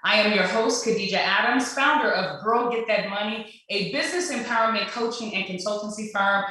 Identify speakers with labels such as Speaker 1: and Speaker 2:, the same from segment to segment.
Speaker 1: I am your host, Khadijah Adams, founder of Girl Get That Money, a business empowerment coaching and consultancy firm,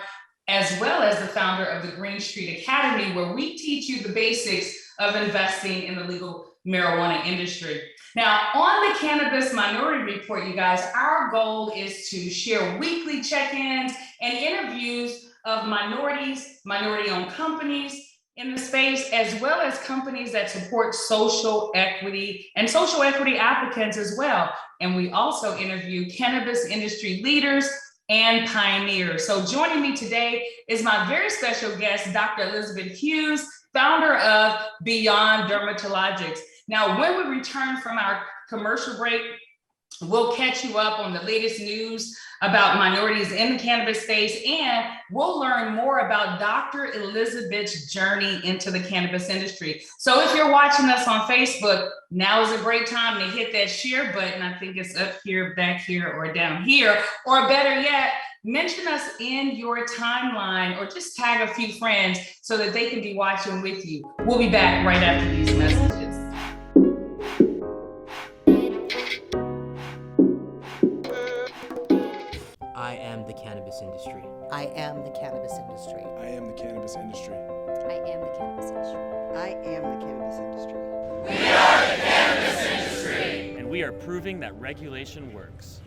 Speaker 1: as well as the founder of the Green Street Academy, where we teach you the basics of investing in the legal marijuana industry. Now, on the Cannabis Minority Report, you guys, our goal is to share weekly check-ins and interviews of minorities, minority-owned companies in the space, as well as companies that support social equity and social equity applicants as well. And we also interview cannabis industry leaders and pioneers. So joining me today is my very special guest, Dr. Elizabeth Hughes, founder of Beyond Dermatologists. Now, when we return from our commercial break, we'll catch you up on the latest news about minorities in the cannabis space, and we'll learn more about Dr. Elizabeth's journey into the cannabis industry. So if you're watching us on Facebook, now is a great time to hit that share button. I think it's up here, back here, or down here, or better yet, mention us in your timeline or just tag a few friends so that they can be watching with you. We'll be back right after these messages.
Speaker 2: I am the cannabis industry.
Speaker 3: I am the cannabis industry.
Speaker 4: I am the cannabis industry.
Speaker 5: I am the cannabis industry.
Speaker 3: I am the cannabis industry.
Speaker 6: We are the cannabis industry.
Speaker 7: And we are proving that regulation works.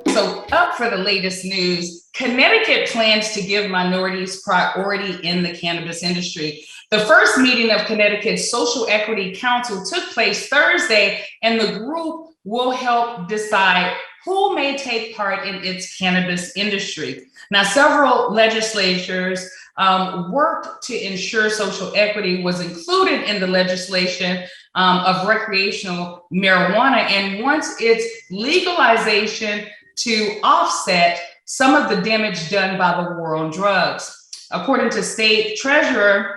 Speaker 1: So up for the latest news, Connecticut plans to give minorities priority in the cannabis industry. The first meeting of Connecticut's Social Equity Council took place Thursday, and the group will help decide who may take part in its cannabis industry. Now, several legislatures worked to ensure social equity was included in the legislation of recreational marijuana, and wants its legalization to offset some of the damage done by the war on drugs. According to State Treasurer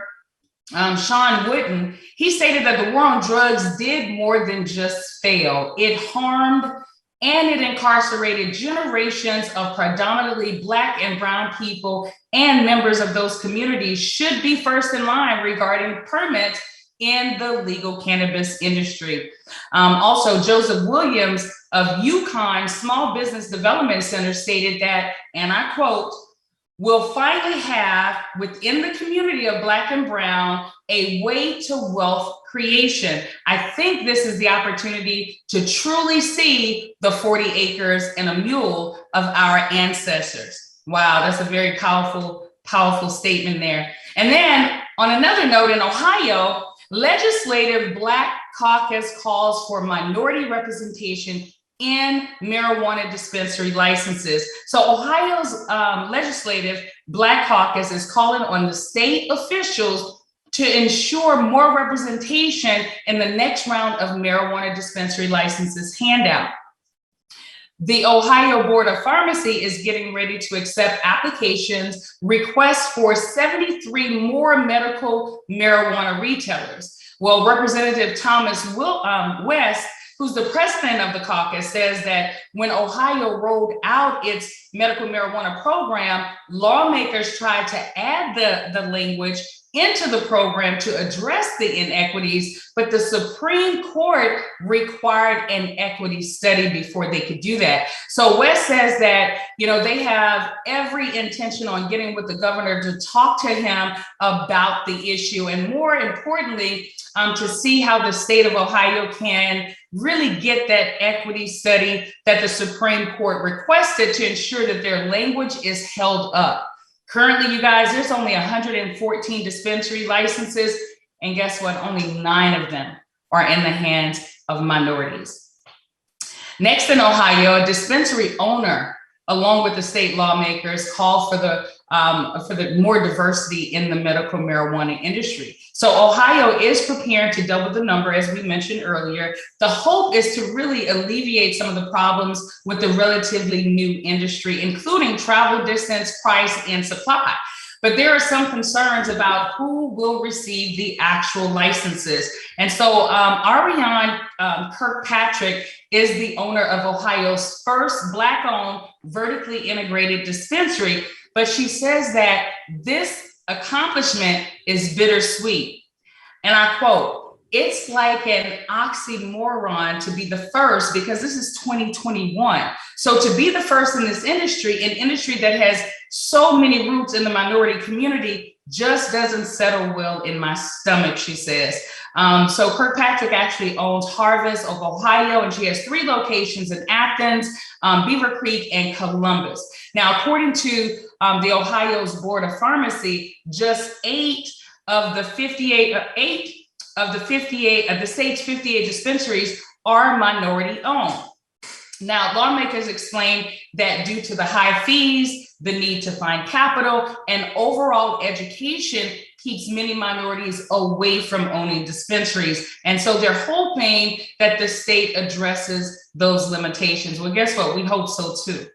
Speaker 1: Sean Wooden, he stated that the war on drugs did more than just fail. It harmed and it incarcerated generations of predominantly Black and brown people, and members of those communities should be first in line regarding permits in the legal cannabis industry. Also, Joseph Williams of UConn Small Business Development Center stated that, and I quote, "We'll finally have within the community of Black and brown a way to wealth creation. I think this is the opportunity to truly see the 40 acres and a mule of our ancestors." Wow, that's a very powerful statement there. And then on another note, in Ohio, Legislative Black Caucus calls for minority representation in marijuana dispensary licenses. So Ohio's Legislative Black Caucus is calling on the state officials to ensure more representation in the next round of marijuana dispensary licenses handout. The Ohio Board of Pharmacy is getting ready to accept applications, requests for 73 more medical marijuana retailers. Well, Representative Thomas West, who's the president of the caucus, says that when Ohio rolled out its medical marijuana program, lawmakers tried to add the language into the program to address the inequities, but the Supreme Court required an equity study before they could do that. So West says that, they have every intention on getting with the governor to talk to him about the issue, and more importantly, to see how the state of Ohio can really get that equity study that the Supreme Court requested to ensure that their language is held up. Currently, you guys, there's only 114 dispensary licenses, and guess what? Only 9 of them are in the hands of minorities. Next in Ohio, a dispensary owner, along with the state lawmakers, called for the more diversity in the medical marijuana industry. So Ohio is preparing to double the number, as we mentioned earlier. The hope is to really alleviate some of the problems with the relatively new industry, including travel distance, price, and supply. But there are some concerns about who will receive the actual licenses. And so Ariane Kirkpatrick is the owner of Ohio's first Black-owned vertically integrated dispensary. But she says that this accomplishment is bittersweet. And I quote, "It's like an oxymoron to be the first because this is 2021. So to be the first in this industry, an industry that has so many roots in the minority community, just doesn't settle well in my stomach," she says. So Kirkpatrick actually owns Harvest of Ohio, and she has 3 locations in Athens, Beaver Creek, and Columbus. Now, according to the Ohio's Board of Pharmacy, just 8 of the state's 58 dispensaries are minority owned. Now, lawmakers explain that due to the high fees, the need to find capital, and overall education keeps many minorities away from owning dispensaries. And so they're hoping that the state addresses those limitations. Well, guess what? We hope so too.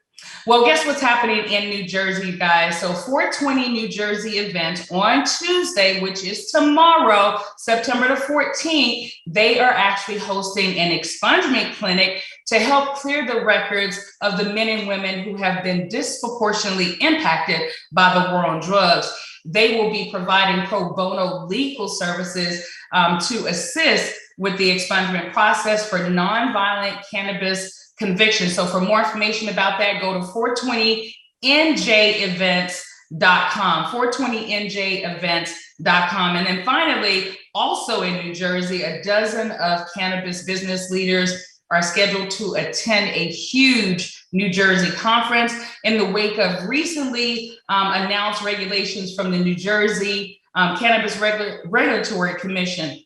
Speaker 1: Well, guess what's happening in New Jersey, guys? So 420 New Jersey event on Tuesday, which is tomorrow, September the 14th, they are actually hosting an expungement clinic to help clear the records of the men and women who have been disproportionately impacted by the war on drugs. They will be providing pro bono legal services to assist with the expungement process for nonviolent cannabis conviction. So for more information about that, go to 420njevents.com, 420njevents.com. And then finally, also in New Jersey, a dozen of cannabis business leaders are scheduled to attend a huge New Jersey conference in the wake of recently announced regulations from the New Jersey Cannabis Regulatory Commission.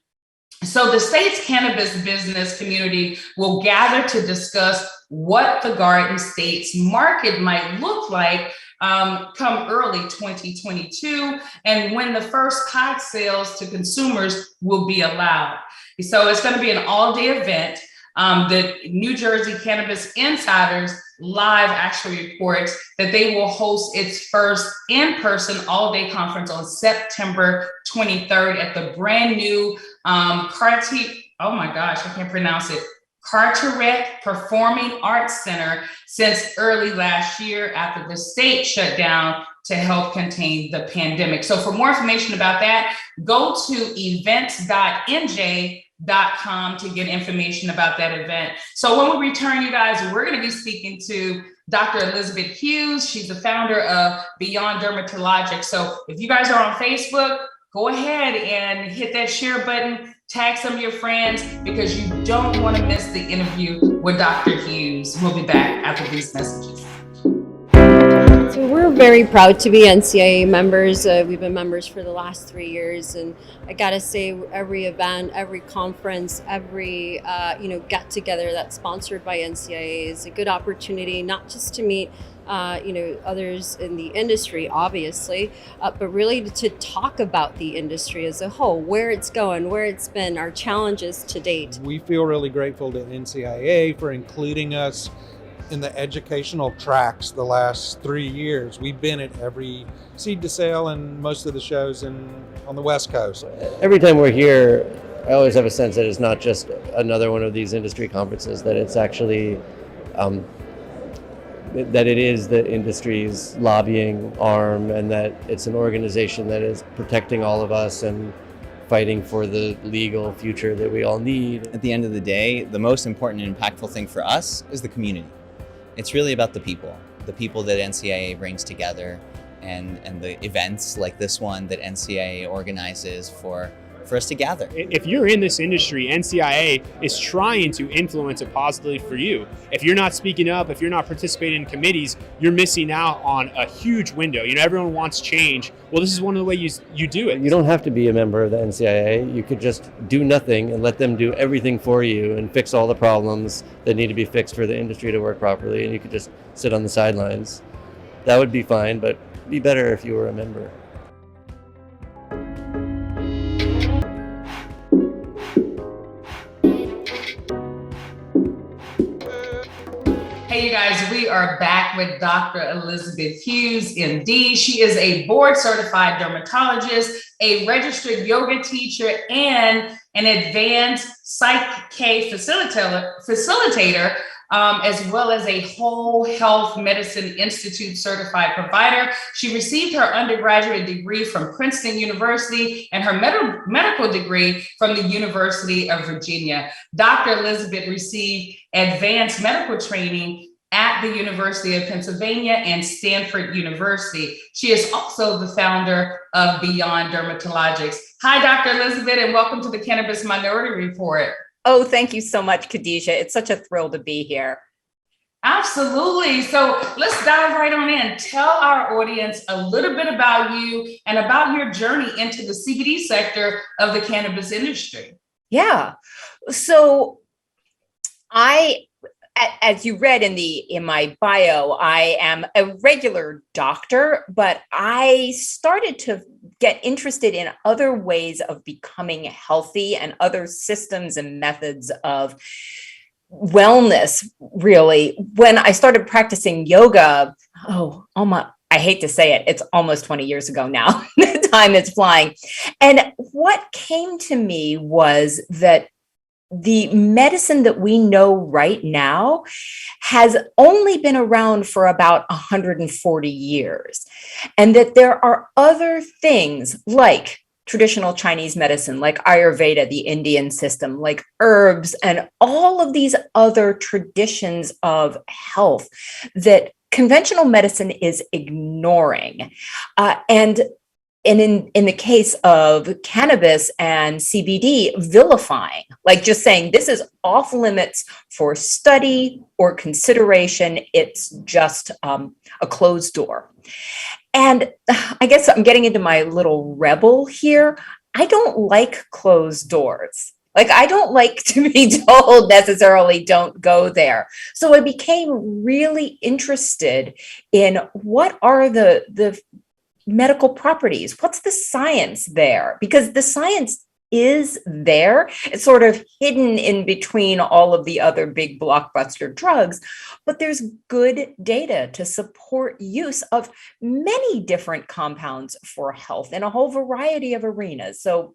Speaker 1: So the state's cannabis business community will gather to discuss what the Garden State's market might look like come early 2022, and when the first pot sales to consumers will be allowed. So it's going to be an all-day event. The New Jersey Cannabis Insiders Live actually reports that they will host its first in-person all-day conference on September 23rd at the brand new Carteret Performing Arts Center since early last year after the state shut down to help contain the pandemic. So for more information about that, go to events.nj.com to get information about that event. So when we return, you guys, we're going to be speaking to Dr. Elizabeth Hughes. She's the founder of Beyond Dermatologic. So if you guys are on Facebook, go ahead and hit that share button, tag some of your friends, because you don't want to miss the interview with Dr. Hughes. We'll be back after these messages.
Speaker 4: So we're very proud to be NCIA members. We've been members for the last 3 years, and I gotta say, every event, every conference, every get together that's sponsored by NCIA is a good opportunity, not just to meet others in the industry, obviously, but really to talk about the industry as a whole, where it's going, where it's been, our challenges to date.
Speaker 8: We feel really grateful to NCIA for including us in the educational tracks the last 3 years. We've been at every seed to sale and most of the shows on the West Coast.
Speaker 9: Every time we're here, I always have a sense that it's not just another one of these industry conferences, that it's actually that it is the industry's lobbying arm, and that it's an organization that is protecting all of us and fighting for the legal future that we all need.
Speaker 10: At the end of the day, the most important and impactful thing for us is the community. It's really about the people that NCIA brings together, and the events like this one that NCIA organizes for us to gather.
Speaker 11: If you're in this industry, NCIA is trying to influence it positively for you. If you're not speaking up, if you're not participating in committees, you're missing out on a huge window. Everyone wants change. Well, this is one of the ways you do it.
Speaker 9: You don't have to be a member of the NCIA. You could just do nothing and let them do everything for you and fix all the problems that need to be fixed for the industry to work properly, and you could just sit on the sidelines. That would be fine, but it'd be better if you were a member.
Speaker 1: Hey, you guys, we are back with Dr. Elizabeth Hughes, MD. She is a board-certified dermatologist, a registered yoga teacher, and an advanced PSYCH-K facilitator as well as a whole health medicine institute certified provider. She received her undergraduate degree from Princeton University and her medical degree from the University of Virginia. Dr. Elizabeth received advanced medical training at the University of Pennsylvania and Stanford University. She is also the founder of Beyond Dermatologics. Hi, Dr. Elizabeth, and welcome to the Cannabis Minority Report.
Speaker 12: Oh, thank you so much, Khadijah. It's such a thrill to be here.
Speaker 1: Absolutely. So let's dive right on in. Tell our audience a little bit about you and about your journey into the CBD sector of the cannabis industry.
Speaker 12: Yeah. So as you read in my bio, I am a regular doctor, but I started to get interested in other ways of becoming healthy and other systems and methods of wellness, really, when I started practicing yoga. I hate to say it, it's almost 20 years ago now. The time is flying. And what came to me was that the medicine that we know right now has only been around for about 140 years. And that there are other things like traditional Chinese medicine, like Ayurveda, the Indian system, like herbs, and all of these other traditions of health that conventional medicine is ignoring. And in the case of cannabis and CBD, vilifying, like just saying this is off limits for study or consideration. It's just a closed door. And I guess I'm getting into my little rebel here. I don't like closed doors. Like, I don't like to be told necessarily don't go there. So I became really interested in what are the medical properties? What's the science there? Because the science is there. It's sort of hidden in between all of the other big blockbuster drugs, but there's good data to support use of many different compounds for health in a whole variety of arenas. So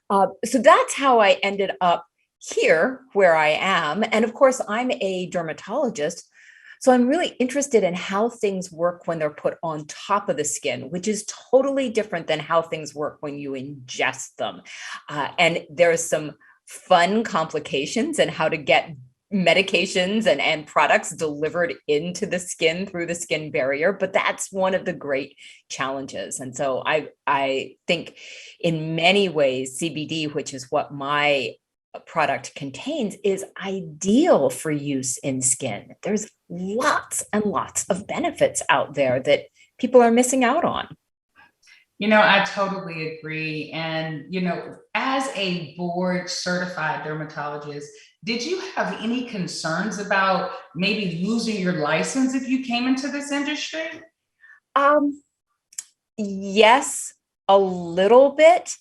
Speaker 12: that's how I ended up here where I am. And of course, I'm a dermatologist. So I'm really interested in how things work when they're put on top of the skin, which is totally different than how things work when you ingest them. And there's some fun complications in how to get medications and products delivered into the skin through the skin barrier, but that's one of the great challenges. And so I think in many ways, CBD, which is what my product contains, is ideal for use in skin. There's lots and lots of benefits out there that people are missing out on.
Speaker 1: I totally agree. And, as a board certified dermatologist, did you have any concerns about maybe losing your license if you came into this industry?
Speaker 12: Yes, a little bit,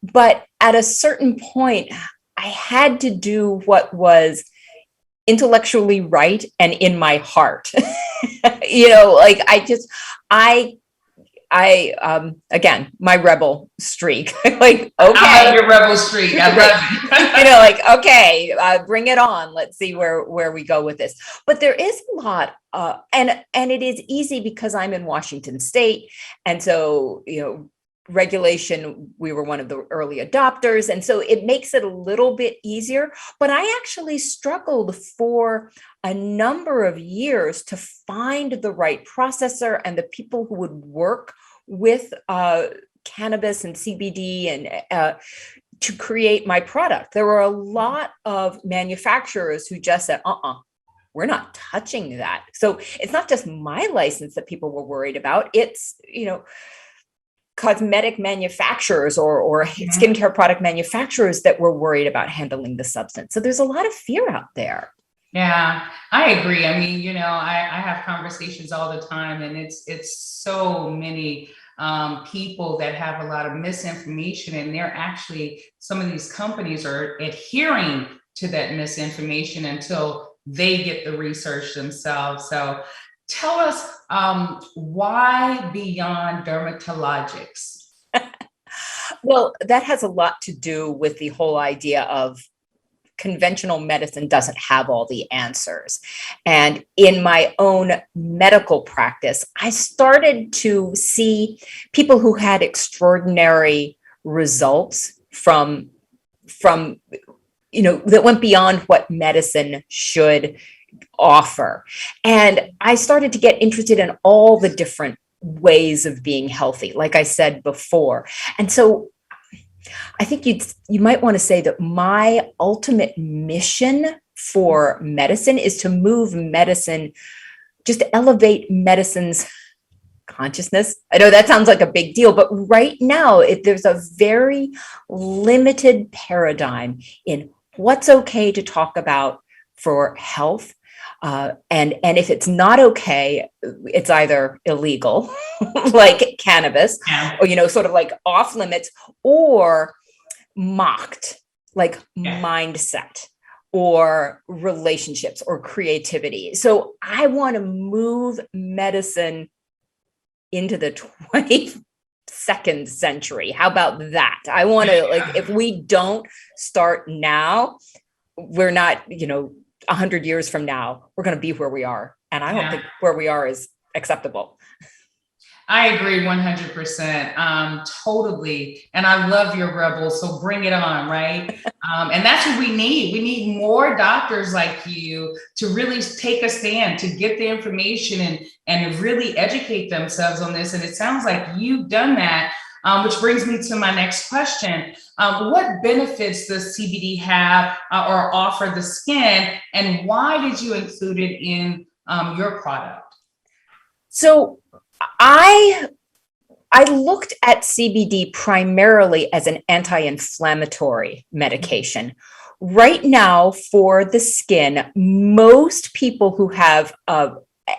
Speaker 12: but at a certain point, I had to do what was intellectually right and in my heart. Again, my rebel streak, like, okay.
Speaker 1: I love your rebel streak. I love it.
Speaker 12: Okay, bring it on. Let's see where we go with this. But there is a lot, and it is easy because I'm in Washington State. And so, regulation, we were one of the early adopters. And so it makes it a little bit easier, but I actually struggled for a number of years to find the right processor and the people who would work with cannabis and CBD and to create my product. There were a lot of manufacturers who just said, we're not touching that. So it's not just my license that people were worried about. It's, cosmetic manufacturers or skincare product manufacturers that were worried about handling the substance. So there's a lot of fear out there.
Speaker 1: Yeah, I agree. I mean, I have conversations all the time, and it's so many people that have a lot of misinformation, and they're actually, some of these companies are adhering to that misinformation until they get the research themselves. So tell us why Beyond Dermatologics?
Speaker 12: Well, that has a lot to do with the whole idea of conventional medicine doesn't have all the answers. And in my own medical practice, I started to see people who had extraordinary results from that went beyond what medicine should offer. And I started to get interested in all the different ways of being healthy, like I said before. And so I think you might want to say that my ultimate mission for medicine is to move medicine, just to elevate medicine's consciousness. I know that sounds like a big deal, but right now there's a very limited paradigm in what's okay to talk about for health. And if it's not okay, it's either illegal, like cannabis, or, sort of like off limits, or mocked, like mindset or relationships or creativity. So I want to move medicine into the 22nd century. How about that? I want to, if we don't start now, we're not, 100 years from now, we're going to be where we are. And I don't think where we are is acceptable.
Speaker 1: I agree 100%. Totally. And I love your rebels. So bring it on, right? And that's what we need. We need more doctors like you to really take a stand, to get the information and really educate themselves on this. And it sounds like you've done that, which brings me to my next question. What benefits does CBD have or offer the skin, and why did you include it in your product?
Speaker 12: So I looked at CBD primarily as an anti-inflammatory medication. Right now, for the skin, most people who have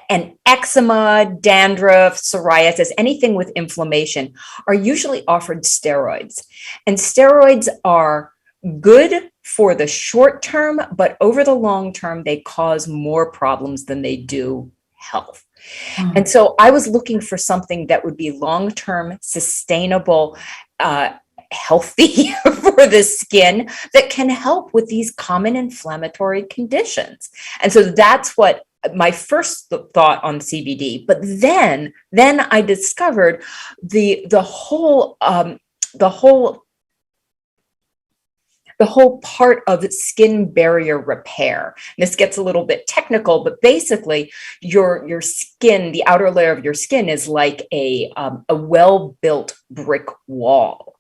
Speaker 12: an eczema, dandruff, psoriasis, anything with inflammation, are usually offered steroids. And steroids are good for the short term, but over the long term, they cause more problems than they do health. And so I was looking for something that would be long-term, sustainable, healthy for the skin, that can help with these common inflammatory conditions. And so that's what my first thought on CBD. But then I discovered the whole part of skin barrier repair. And this gets a little bit technical, but basically your skin, the outer layer of your skin, is like a well-built brick wall.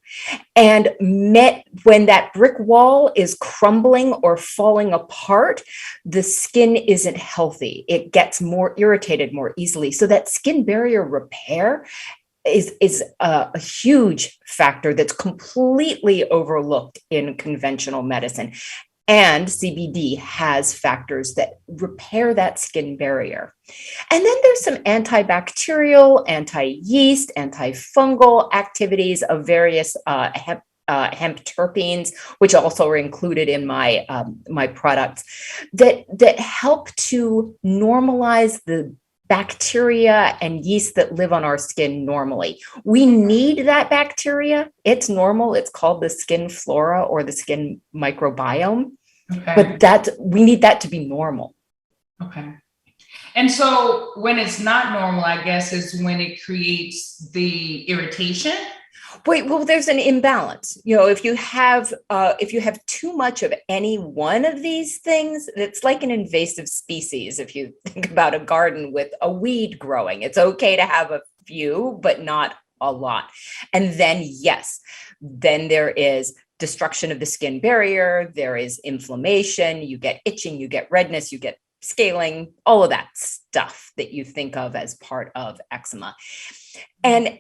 Speaker 12: And when that brick wall is crumbling or falling apart, the skin isn't healthy. It gets more irritated more easily. So that skin barrier repair is a huge factor that's completely overlooked in conventional medicine. And CBD has factors that repair that skin barrier. And then there's some antibacterial, anti-yeast, antifungal activities of various hemp terpenes, which also are included in my my products, that help to normalize the bacteria and yeast that live on our skin normally. We need that bacteria. It's normal. It's called the skin flora or the skin microbiome. Okay. But we need that to be normal.
Speaker 1: Okay. And so when it's not normal, I guess, is when it creates the irritation.
Speaker 12: Well, there's an imbalance. If you have too much of any one of these things, it's like an invasive species. If you think about a garden with a weed growing, it's okay to have a few, but not a lot. And then, then there is destruction of the skin barrier. There is inflammation. You get itching, you get redness, you get scaling, all of that stuff that you think of as part of eczema. And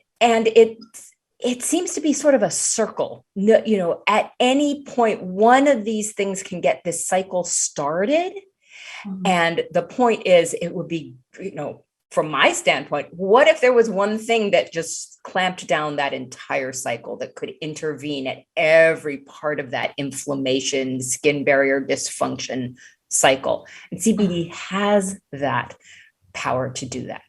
Speaker 12: it seems to be sort of a circle. At any point, one of these things can get this cycle started. Mm-hmm. And the point is, it would be, from my standpoint, what if there was one thing that just clamped down that entire cycle, that could intervene at every part of that inflammation, skin barrier dysfunction cycle? And CBD has that power to do that.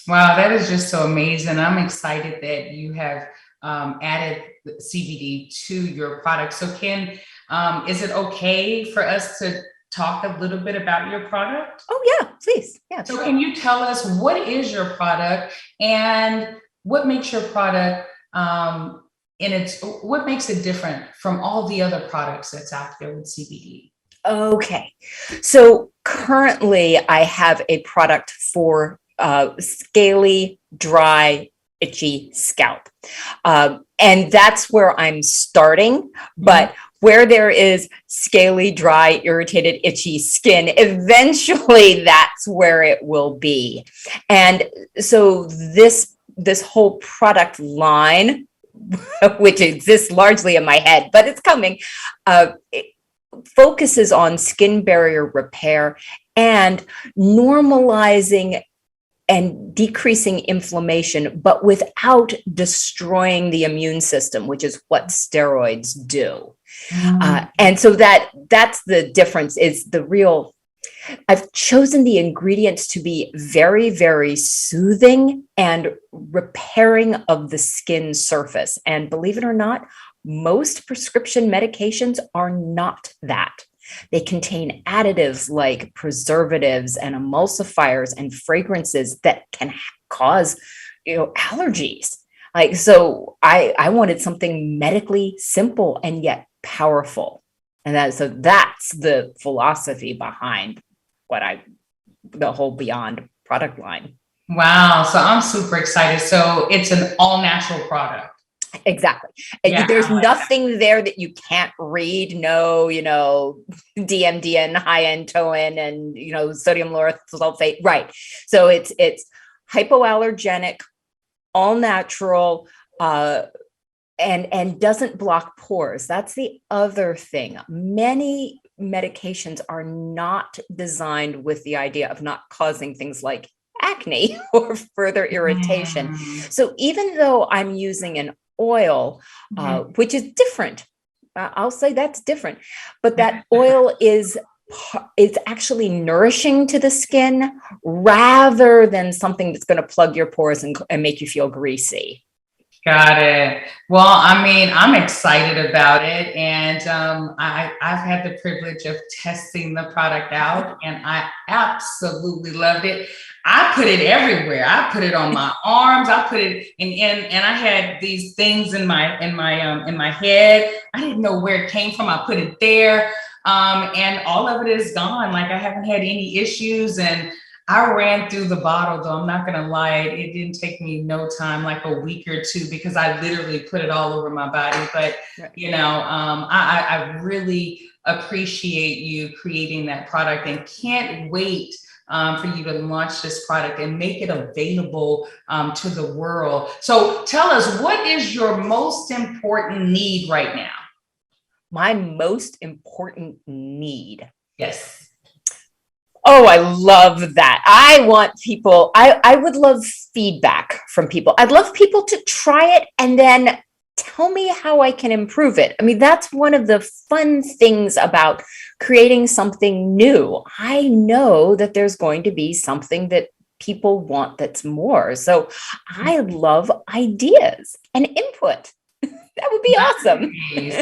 Speaker 1: Wow, that is just so amazing. I'm excited that you have added CBD to your product. So can Is it okay for us to talk a little bit about your product?
Speaker 12: Oh yeah, please. Yeah.
Speaker 1: So can you tell us what is your product and what makes your product what makes it different from all the other products that's out there with CBD?
Speaker 12: Okay. So currently I have a product for scaly, dry, itchy scalp. And that's where I'm starting. But where there is scaly, dry, irritated, itchy skin, eventually that's where it will be. And so this whole product line, which exists largely in my head, but it's coming, it focuses on skin barrier repair and normalizing and decreasing inflammation, but without destroying the immune system, which is what steroids do. And so that's the difference. Is the real, I've chosen the ingredients to be very, very soothing and repairing of the skin surface. And believe it or not, most prescription medications are not that. They contain additives like preservatives and emulsifiers and fragrances that can cause, allergies. Like, so I wanted something medically simple and yet powerful. And that's the philosophy behind the whole Beyond product line.
Speaker 1: Wow. So I'm super excited. So it's an all natural product.
Speaker 12: Exactly. And there's nothing there that you can't read. No, DMD and high-end toin and, sodium lauryl sulfate. Right. So it's hypoallergenic, all natural, and doesn't block pores. That's the other thing. Many medications are not designed with the idea of not causing things like acne or further irritation. So even though I'm using an oil, which is different, I'll say that's different, but that oil is actually nourishing to the skin rather than something that's going to plug your pores and make you feel greasy.
Speaker 1: Got it. Well, I mean, I'm excited about it. And I've had the privilege of testing the product out and I absolutely loved it. I put it everywhere. I put it on my arms. I put it and I had these things in my head. I didn't know where it came from. I put it there. And all of it is gone. Like I haven't had any issues, and I ran through the bottle, though. I'm not going to lie. It didn't take me no time, like a week or two, because I literally put it all over my body. But, I really appreciate you creating that product and can't wait for you to launch this product and make it available to the world. So tell us, what is your most important need right now?
Speaker 12: My most important need.
Speaker 1: Yes.
Speaker 12: Oh, I love that. I want people, I would love feedback from people. I'd love people to try it and then tell me how I can improve it. I mean, that's one of the fun things about creating something new. I know that there's going to be something that people want that's more. So I love ideas and input. That would be awesome.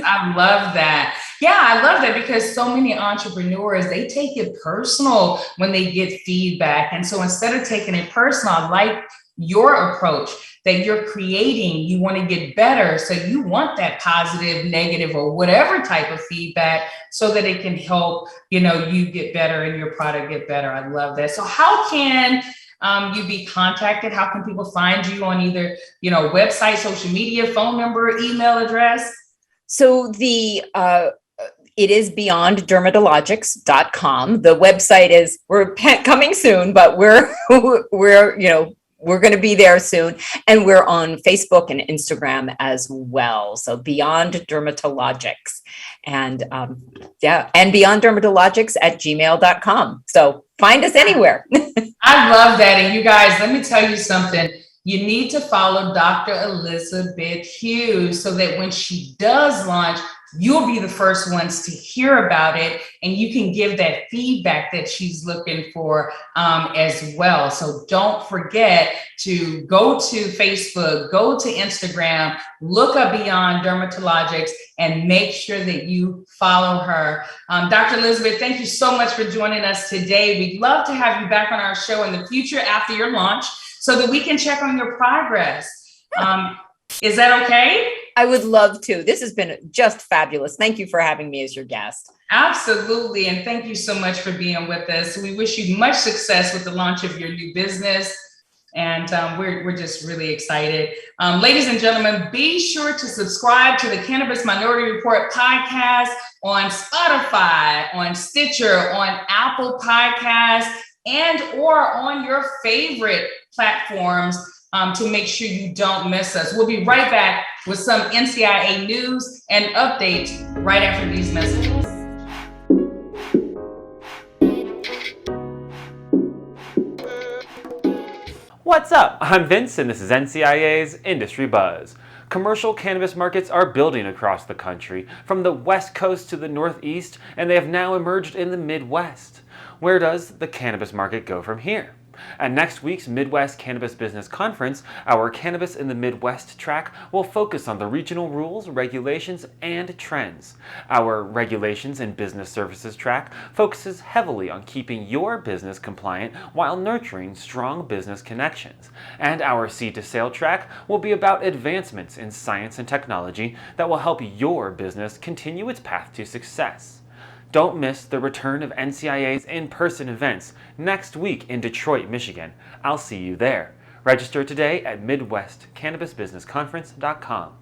Speaker 1: I love that. Yeah, I love that, because so many entrepreneurs, they take it personal when they get feedback. And so instead of taking it personal, I like your approach that you're creating. You want to get better. So you want that positive, negative, or whatever type of feedback so that it can help, you get better and your product get better. I love that. So how can you be contacted? How can people find you on either, website, social media, phone number, email address?
Speaker 12: So it is beyonddermatologics.com. The website is, we're coming soon, but we're going to be there soon. And we're on Facebook and Instagram as well. So Beyond Dermatologics and and beyonddermatologics@gmail.com. So find us anywhere.
Speaker 1: I love that. And you guys, let me tell you something. You need to follow Dr. Elizabeth Hughes so that when she does launch, you'll be the first ones to hear about it, and you can give that feedback that she's looking for as well. So don't forget to go to Facebook, go to Instagram, look up Beyond Dermatologics, and make sure that you follow her. Dr. Elizabeth, thank you so much for joining us today. We'd love to have you back on our show in the future after your launch so that we can check on your progress. Is that okay?
Speaker 12: I would love to. This has been just fabulous. Thank you for having me as your guest.
Speaker 1: Absolutely. And thank you so much for being with us. We wish you much success with the launch of your new business. And we're just really excited. Ladies and gentlemen, be sure to subscribe to the Cannabis Minority Report podcast on Spotify, on Stitcher, on Apple Podcasts, and or on your favorite platforms to make sure you don't miss us. We'll be right back with some NCIA news and updates right after these messages.
Speaker 13: What's up? I'm Vince, and this is NCIA's Industry Buzz. Commercial cannabis markets are building across the country, from the West Coast to the Northeast, and they have now emerged in the Midwest. Where does the cannabis market go from here? At next week's Midwest Cannabis Business Conference, our Cannabis in the Midwest track will focus on the regional rules, regulations, and trends. Our Regulations and Business Services track focuses heavily on keeping your business compliant while nurturing strong business connections. And our Seed to Sale track will be about advancements in science and technology that will help your business continue its path to success. Don't miss the return of NCIA's in-person events next week in Detroit, Michigan. I'll see you there. Register today at MidwestCannabisBusinessConference.com.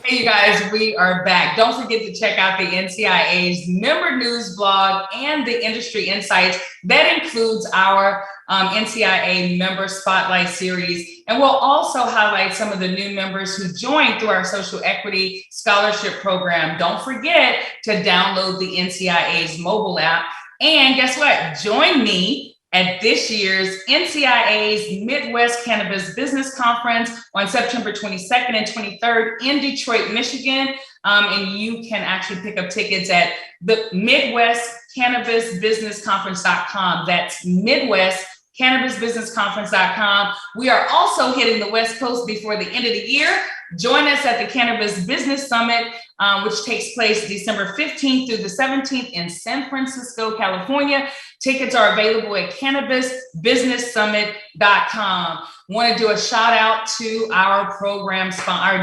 Speaker 1: Hey, you guys, we are back. Don't forget to check out the NCIA's member news blog and the industry insights. That includes our NCIA member spotlight series. And we'll also highlight some of the new members who joined through our social equity scholarship program. Don't forget to download the NCIA's mobile app. And guess what? Join me at this year's NCIA's Midwest Cannabis Business Conference on September 22nd and 23rd in Detroit, Michigan. And you can actually pick up tickets at the MidwestCannabisBusinessConference.com. That's MidwestCannabisBusinessConference.com. We are also hitting the West Coast before the end of the year. Join us at the Cannabis Business Summit, which takes place December 15th through the 17th in San Francisco, California. Tickets are available at CannabisBusinessSummit.com. Want to do a shout out to our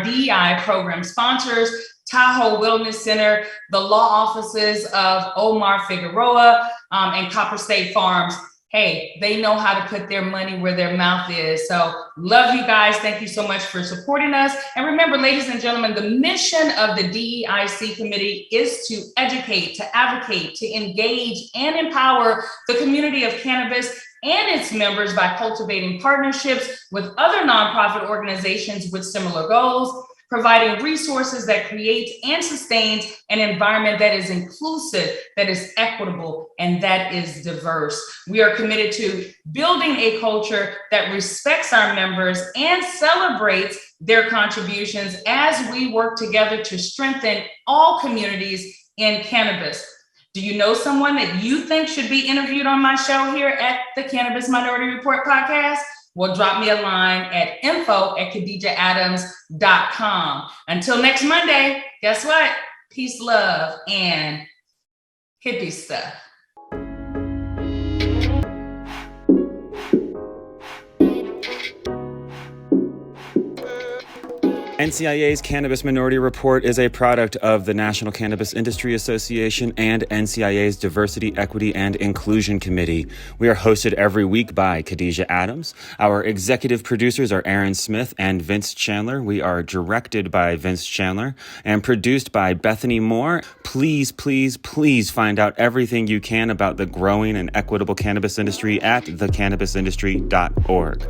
Speaker 1: DEI program sponsors, Tahoe Wellness Center, the law offices of Omar Figueroa, and Copper State Farms. Hey, they know how to put their money where their mouth is. So love you guys. Thank you so much for supporting us. And remember, ladies and gentlemen, the mission of the DEIC committee is to educate, to advocate, to engage, and empower the community of cannabis and its members by cultivating partnerships with other nonprofit organizations with similar goals, providing resources that create and sustains an environment that is inclusive, that is equitable, and that is diverse. We are committed to building a culture that respects our members and celebrates their contributions as we work together to strengthen all communities in cannabis. Do you know someone that you think should be interviewed on my show here at the Cannabis Minority Report podcast? Well, drop me a line at info@khadijahadams.com. Until next Monday, guess what? Peace, love, and hippie stuff.
Speaker 13: NCIA's Cannabis Minority Report is a product of the National Cannabis Industry Association and NCIA's Diversity, Equity, and Inclusion Committee. We are hosted every week by Khadijah Adams. Our executive producers are Aaron Smith and Vince Chandler. We are directed by Vince Chandler and produced by Bethany Moore. Please, please, please find out everything you can about the growing and equitable cannabis industry at thecannabisindustry.org.